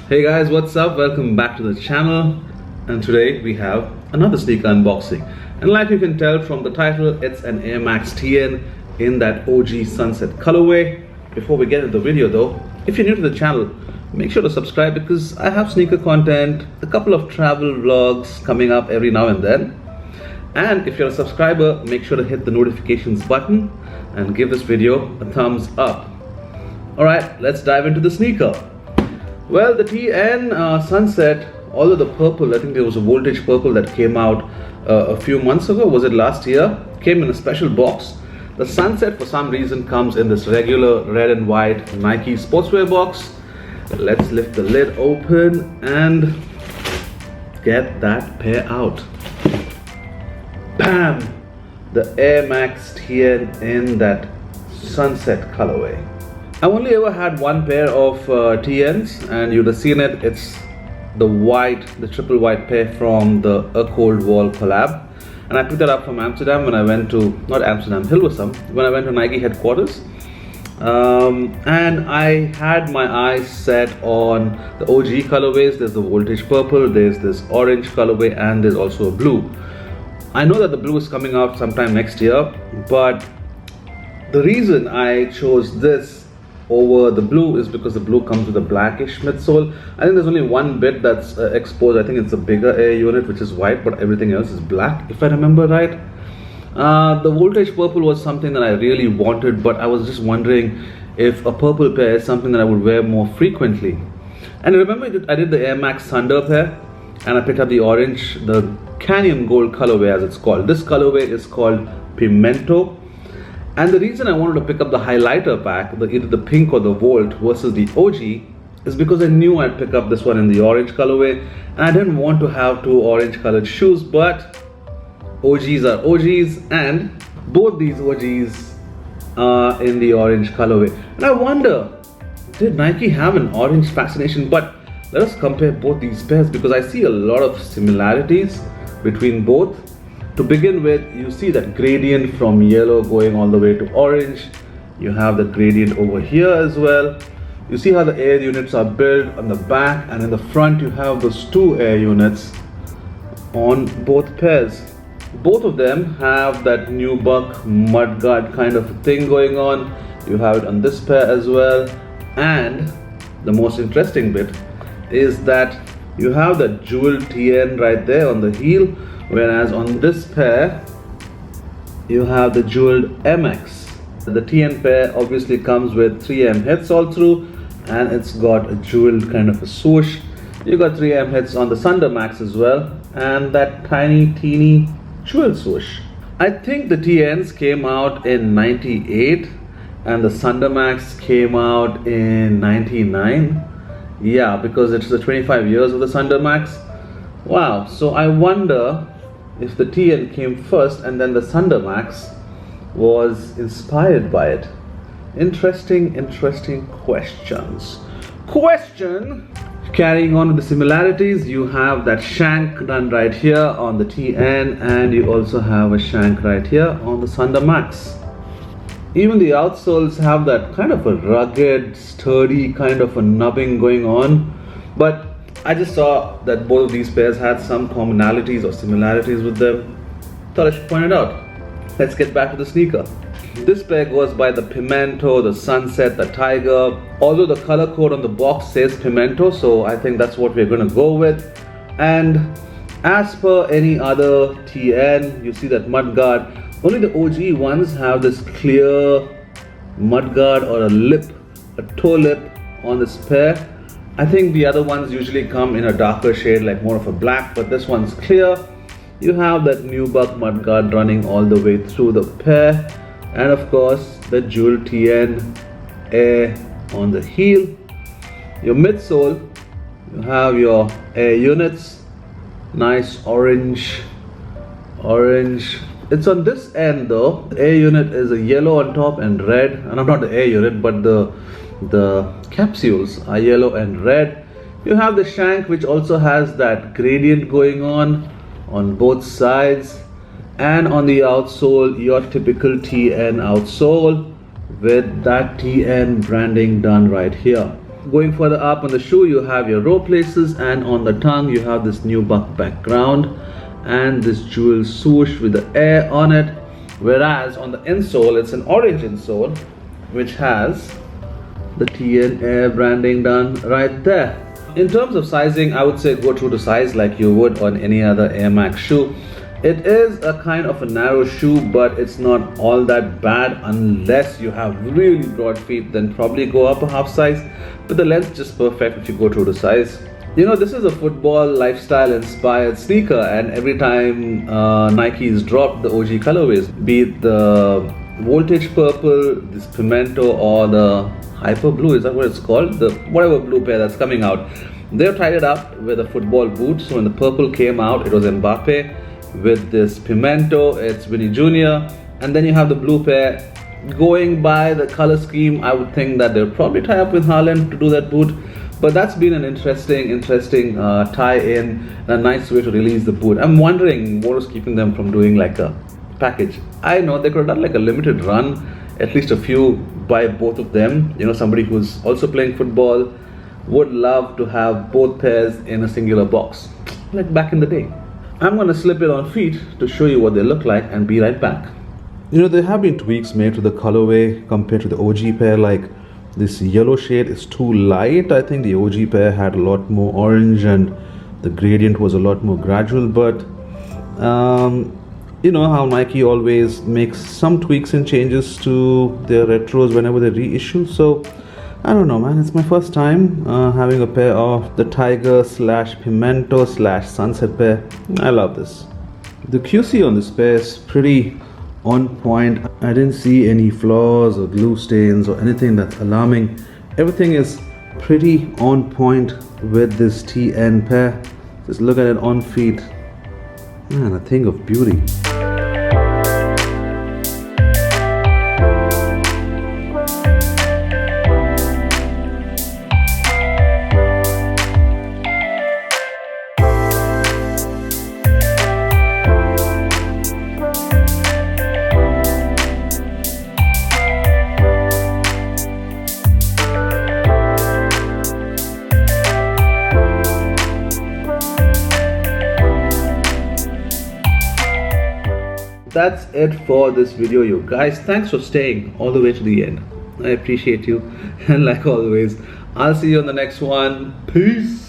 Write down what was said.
Hey guys, what's up? Welcome back to the channel, and today we have another sneaker unboxing. And like you can tell from the title, it's an Air Max TN in that OG Sunset colorway. Before we get into the video though, if you're new to the channel, make sure to subscribe because I have sneaker content, a couple of travel vlogs coming up every now and then. And if you're a subscriber, make sure to hit the notifications button and give this video a thumbs up. Alright, let's dive into the sneaker. Well, the TN Sunset, although the purple, I think there was a voltage purple that came out a few months ago, was it last year? Came in a special box. The Sunset for some reason comes in this regular red and white Nike sportswear box. Let's lift the lid open and get that pair out. Bam! The Air Max TN in that Sunset colorway. I've only ever had one pair of TNs, and you'd have seen it. It's the triple white pair from the A Cold Wall collab, and I picked that up from Amsterdam when I went to, not Amsterdam, Hilversum, when I went to Nike headquarters. And I had my eyes set on the OG colorways. There's the voltage purple, there's this orange colorway, and there's also a blue. I know that the blue is coming out sometime next year, but the reason I chose this over the blue is because the blue comes with a blackish midsole. I think there's only one bit that's exposed. I think it's a bigger air unit which is white, but everything else is black, if I remember right. The voltage purple was something that I really wanted, but I was just wondering if a purple pair is something that I would wear more frequently. And remember, I did the Air Max Sunder pair, and I picked up the orange, the Canyon Gold colorway as it's called. This colorway is called Pimento. And the reason I wanted to pick up the highlighter pack, either the pink or the Volt versus the OG, is because I knew I'd pick up this one in the orange colorway, and I didn't want to have two orange colored shoes, but OGs are OGs, and both these OGs are in the orange colorway. And I wonder, did Nike have an orange fascination? But let us compare both these pairs because I see a lot of similarities between both. To begin with, you see that gradient from yellow going all the way to orange. You have the gradient over here as well. You see how the air units are built on the back, and in the front you have those two air units on both pairs. Both of them have that nubuck mudguard kind of thing going on. You have it on this pair as well. And the most interesting bit is that you have the jeweled TN right there on the heel, whereas on this pair you have the jeweled MX. The TN pair obviously comes with 3M hits all through, and it's got a jeweled kind of a swoosh. You got 3M hits on the Sunder Max as well, and that tiny teeny jeweled swoosh. I think the TNs came out in 98 and the Sunder Max came out in 99. Yeah, because it's the 25 years of the Sunder Max. Wow, so I wonder if the TN came first and then the Sunder Max was inspired by it. Interesting questions. Carrying on with the similarities, you have that shank done right here on the TN, and you also have a shank right here on the Sunder Max. Even the outsoles have that kind of a rugged, sturdy kind of a nubbing going on, but I just saw that both of these pairs had some commonalities or similarities with them. Thought I should point it out. Let's get back to the sneaker. This pair goes by the Pimento, the Sunset, the Tiger. Although the color code on the box says Pimento, so I think that's what we're going to go with. And as per any other TN, you see that mudguard. Only the OG ones have this clear mudguard or a lip, a toe lip on this pair. I think the other ones usually come in a darker shade, like more of a black, but this one's clear. You have that nubuck mudguard running all the way through the pair, and of course the jeweled TN Air on the heel. Your midsole, you have your air units, nice orange. It's on this end though. The air unit is a yellow on top and red, and not the air unit, but the capsules are yellow and red. You have the shank, which also has that gradient going on both sides, and on the outsole your typical TN outsole with that TN branding done right here. Going further up on the shoe, you have your row places, and on the tongue you have this nubuck background and this jewel swoosh with the air on it. Whereas on the insole, it's an orange insole which has the TN Air branding done right there. In terms of sizing, I would say go true to size like you would on any other Air Max shoe. It is a kind of a narrow shoe, but it's not all that bad unless you have really broad feet, then probably go up a half size. But the length is just perfect if you go true to size. You know, this is a football lifestyle inspired sneaker, and every time Nike's dropped the OG colorways, be it the voltage purple, this pimento, or the hyper blue, is that what it's called? The whatever blue pair that's coming out, they've tied it up with a football boot. So when the purple came out, it was Mbappe. With this pimento, it's Vinny Jr. And then you have the blue pair. Going by the color scheme, I would think that they'll probably tie up with Haaland to do that boot. But that's been an interesting tie-in, and a nice way to release the boot. I'm wondering what was keeping them from doing like a package. I know they could have done like a limited run, at least a few by both of them. You know, somebody who's also playing football would love to have both pairs in a singular box, like back in the day. I'm going to slip it on feet to show you what they look like and be right back. You know, there have been tweaks made to the colorway compared to the OG pair. Like this yellow shade is too light. I think the OG pair had a lot more orange and the gradient was a lot more gradual. But you know how Nike always makes some tweaks and changes to their retros whenever they reissue. So I don't know, man, it's my first time having a pair of the Tiger / Pimento / Sunset pair. I love this. The QC on this pair is pretty on point. I didn't see any flaws or glue stains or anything that's alarming. Everything is pretty on point with this TN pair. Just look at it on feet. Man, a thing of beauty. That's it for this video, you guys. Thanks for staying all the way to the end. I appreciate you, and like always, I'll see you on the next one. Peace.